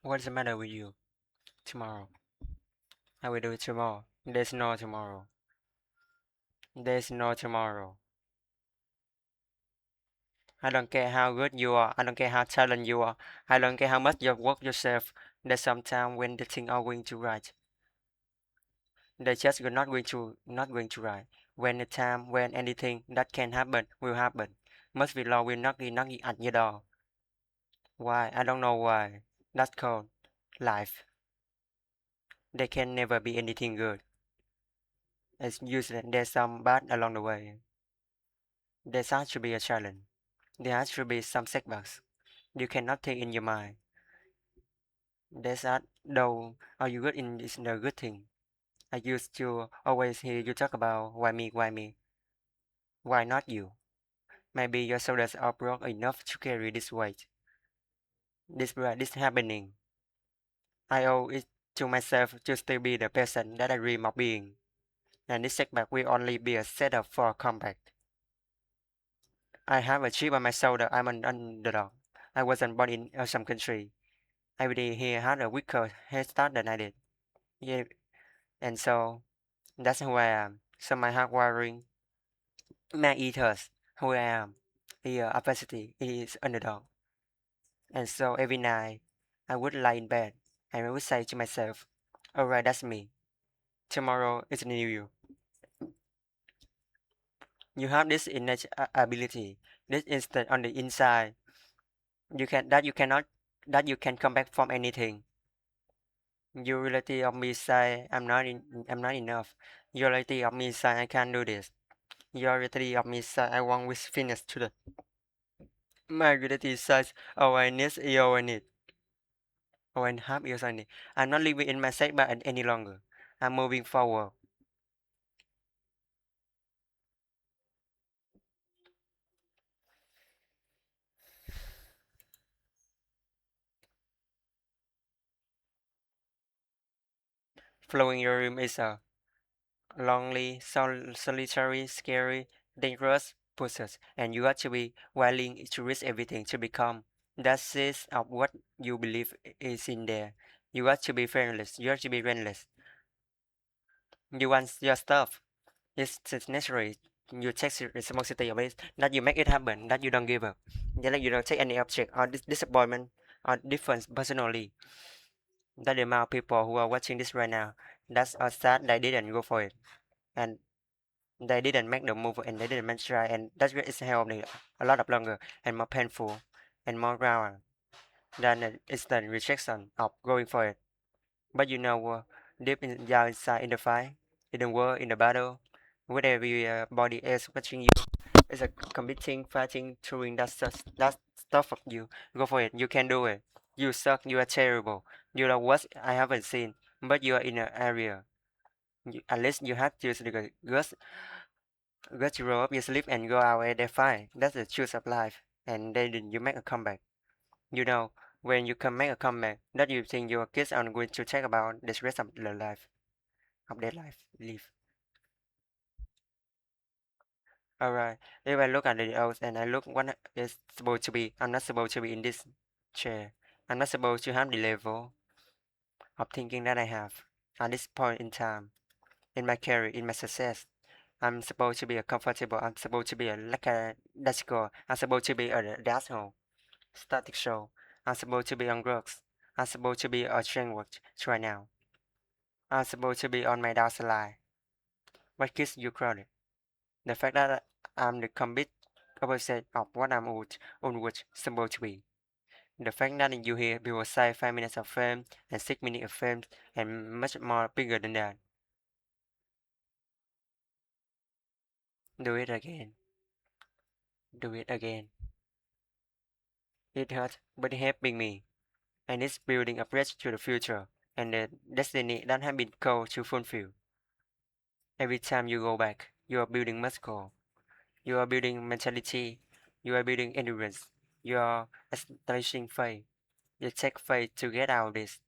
What's the matter with you? Tomorrow. I will do it tomorrow. There's no tomorrow. There's no tomorrow. I don't care how good you are. I don't care how talented you are. I don't care how much you work yourself. There's some time when the things are going to right. They just not going to right. When the time when anything that can happen will happen. Must be law will not be knocking at your door. Why? I don't know why. That's called life. There can never be anything good. It's usually there's some bad along the way. There has to be a challenge. There has to be some setbacks. You cannot think in your mind. There's that though are you good in is the good thing. I used to always hear you talk about why me, why me, why not you? Maybe your shoulders are broad enough to carry this weight. This happening. I owe it to myself to still be the person that I dream of being. And this setback will only be a setup for a comeback. I have a chip on my shoulder. I'm an underdog. I wasn't born in some country. Everybody here had a weaker head start than I did. Yeah, and so that's who I am. So my hardwiring, man eaters, who I am. The opacity is underdog. And so every night I would lie in bed and I would say to myself, alright, that's me. Tomorrow is a new you. You have this innate ability, this instinct on the inside. You cannot that you can come back from anything. Your reality of me say I'm not enough. Your reality of me say I can't do this. Your reality of me say I want with finish to the my reality says oh I need oh I need oh I have ears I need. I'm not living in my setback any longer. I'm moving forward. Flowing your room is a lonely, solitary, scary, dangerous process, and you have to be willing to risk everything to become. That's it of what you believe is in there. You have to be fearless. You have to be relentless. You want your stuff. It's necessary. You take responsibility of it. That you make it happen. That you don't give up. That you don't take any object or disappointment or difference personally. That the amount of people who are watching this right now, that's a sad they didn't go for it. And they didn't make the move and they didn't try and that's what is held me a lot of longer and more painful and more round than the instant rejection of going for it. But you know, deep in, down inside in the fight, in the war, in the battle, whatever your body is watching you, it's a competing, fighting, throwing that stuff of you. Go for it. You can do it. You suck. You are terrible. You are what I haven't seen. But you are in an area. At least you have to the guts to roll up your sleeve and go out and they fine. That's the truth of life. And then you make a comeback. You know, when you can make a comeback, that you think your kids are going to take about the rest of their life, of their life, live. Alright, if I look at the oath and I look what is supposed to be, I'm not supposed to be in this chair. I'm not supposed to have the level of thinking that I have at this point in time, in my career, in my success. I'm supposed to be a comfortable, I'm supposed to be a like a let's go, I'm supposed to be a asshole. Static show. I'm supposed to be on drugs. I'm supposed to be a train watch right now. I'm supposed to be on my dark side. What keeps you crowded? The fact that I'm the complete opposite of what I'm always supposed to be. The fact that you hear people say 5 minutes of fame and 6 minutes of fame and much more bigger than that. Do it again. Do it again. It hurts, but it's helping me. And it's building a bridge to the future and the destiny that has been called to fulfill. Every time you go back, you are building muscle, you are building mentality, you are building endurance, you are establishing faith. You take faith to get out of this,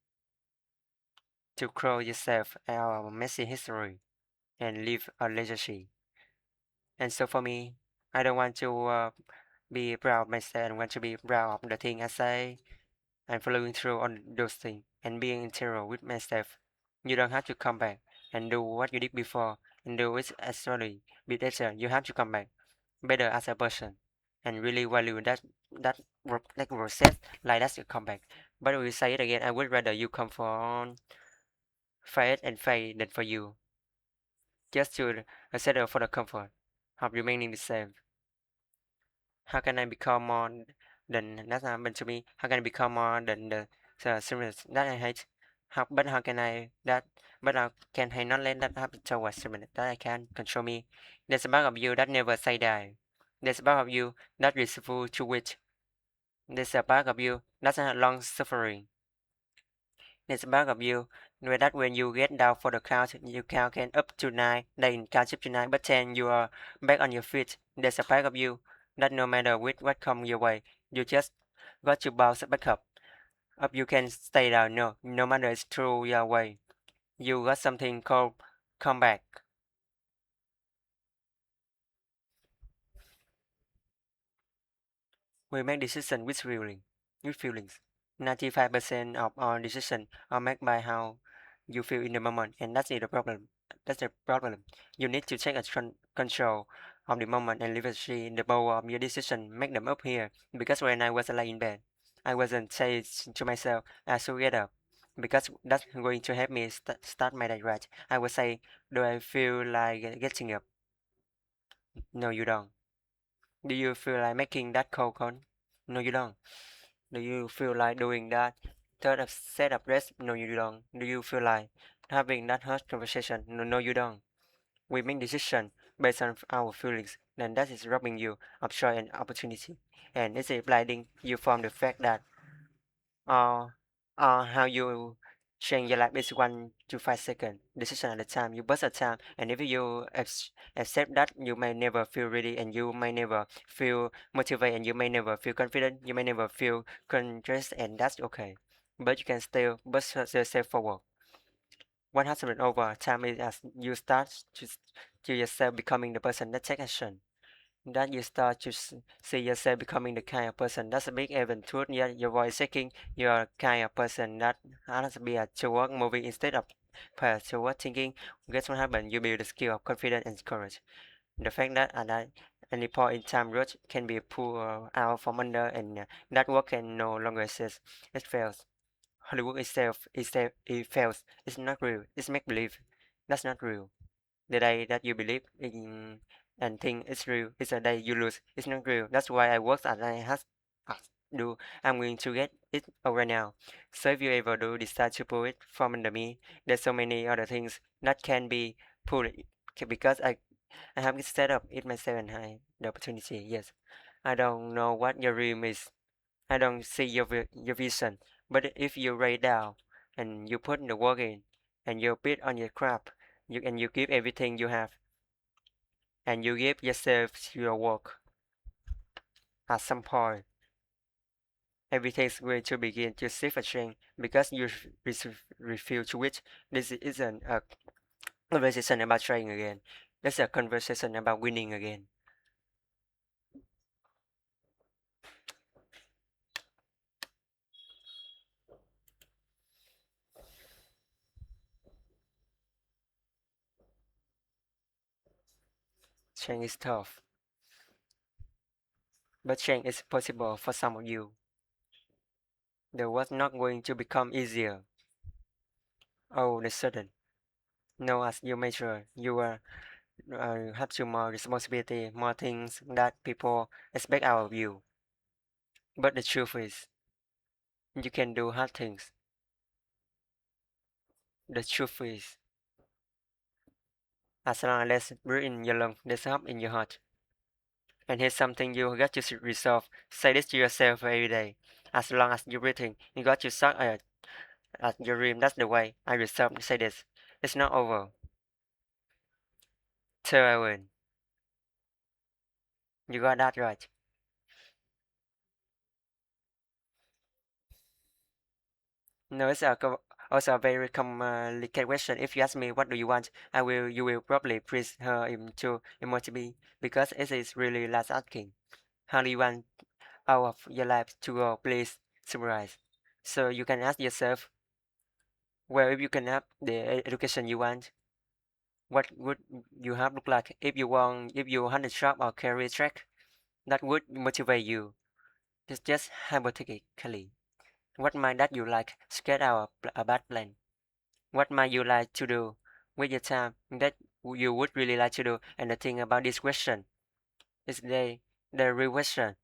to grow yourself out of messy history and leave a legacy. And so for me, I don't want to be proud of myself. I want to be proud of the thing I say. and following through on those things and being integral with myself. You don't have to come back and do what you did before and do it actually better. You have to come back better as a person and really value that process like that's your comeback. But we say it again, I would rather you come for fight and fight than for you just to settle for the comfort of remaining the same. How can I become more than that happened to me? How can I become more than the serious that I hate? How can I that? But how can I not let that happen towards someone that I can control me? There's a part of you that never say die. There's a part of you that is full to wit. There's a part of you that's not long suffering. There's a part of you where that when you get down for the count, you count can up to 9, then count up to 9, but then you are back on your feet. There's a part of you that no matter with what comes your way, you just got to bounce back up. Up you can stay down, no matter it's through your way. You got something called comeback. We make decisions with feelings. 95% of our decisions are made by how you feel in the moment, and that's the problem. That's the problem. You need to take a control of the moment and leverage the power of your decision. Make them up here. Because when I was lying in bed, I wasn't saying to myself, I should get up. Because that's going to help me start my day right. I would say, do I feel like getting up? No, you don't. Do you feel like making that cold cone? No, you don't. Do you feel like doing that third of set of rest? No, you don't. Do you feel like having that hard conversation? No, you don't. We make decisions based on our feelings, and that is robbing you of joy and opportunity. And it's blinding you from the fact that uh, how you change your life is 1 to 5 seconds decision at a time. You bust a time, and if you accept that, you may never feel ready, and you may never feel motivated, and you may never feel confident. You may never feel courageous, and that's okay. But you can still bust yourself forward. What has happened over time is as you start to yourself becoming the person that take action, that you start to see yourself becoming the kind of person that's a big even truth. Yeah, your voice shaking, you're kind of person that has to be a toward moving instead of path toward thinking. Guess what happened? You build the skill of confidence and courage. The fact that at that any point in time road can be pulled out from under, and that work can no longer exist. It fails. Hollywood itself it fails. It's not real. It's make believe. That's not real. The day that you believe in and think it's real is the day you lose. It's not real. That's why I work as I has do. I'm going to get it over now. So if you ever do decide to pull it from under me, there's so many other things that can be pulled because I have it set up it myself and I the opportunity. Yes, I don't know what your dream is. I don't see your vision. But if you write down and you put the work in and you bid on your craft, you give everything you have and you give yourself your work, at some point everything is going to begin to shift a change because you refuse to which this isn't a conversation about trying again. It's a conversation about winning again. Change is tough, but change is possible for some of you. The was not going to become easier. Oh, the sudden. No, as you measure, you will have to more responsibility, more things that people expect out of you. But the truth is, you can do hard things. The truth is, as long as there's breath in your lungs, there's hope in your heart. And here's something you got to resolve. Say this to yourself every day. As long as you're breathing, you got to suck at your dream. That's the way I resolve to say this. It's not over till I win. You got that right. No, it's also a very complicated question. If you ask me what do you want, you will probably praise her into emoji because it is really last asking. How do you want out of your life to go? Please summarize. So you can ask yourself, well, if you can have the education you want, what would you have look like if you had a job or career track that would motivate you? It's just hypothetically. What might that you like? Sketch out a bad plan. What might you like to do with your time that you would really like to do? And the thing about this question is the real question.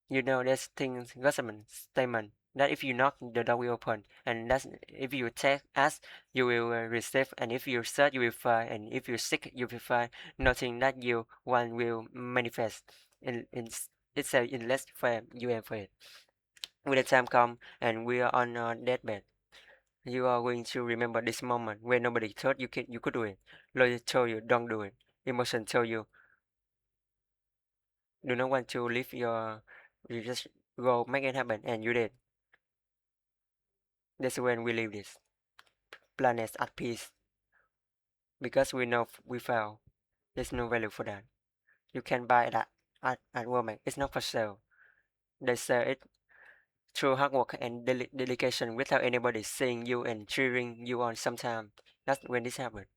You know, there's things government statement that if you knock, the door will open, and that's if you take ask, you will receive, and if you search, you will find, and if you seek, you will find. Nothing that you want will manifest. It's a unless for you and for it. When the time come and we are on our deathbed, you are going to remember this moment when nobody thought you could do it. Logic told you don't do it. Emotion told you do not want to live your you just go make it happen and you did. That's when we leave this planet at peace because we know we fail. There's no value for that. You can buy that at Walmart. It's not for sale. They sell it through hard work and dedication without anybody seeing you and cheering you on sometime. That's when this happens.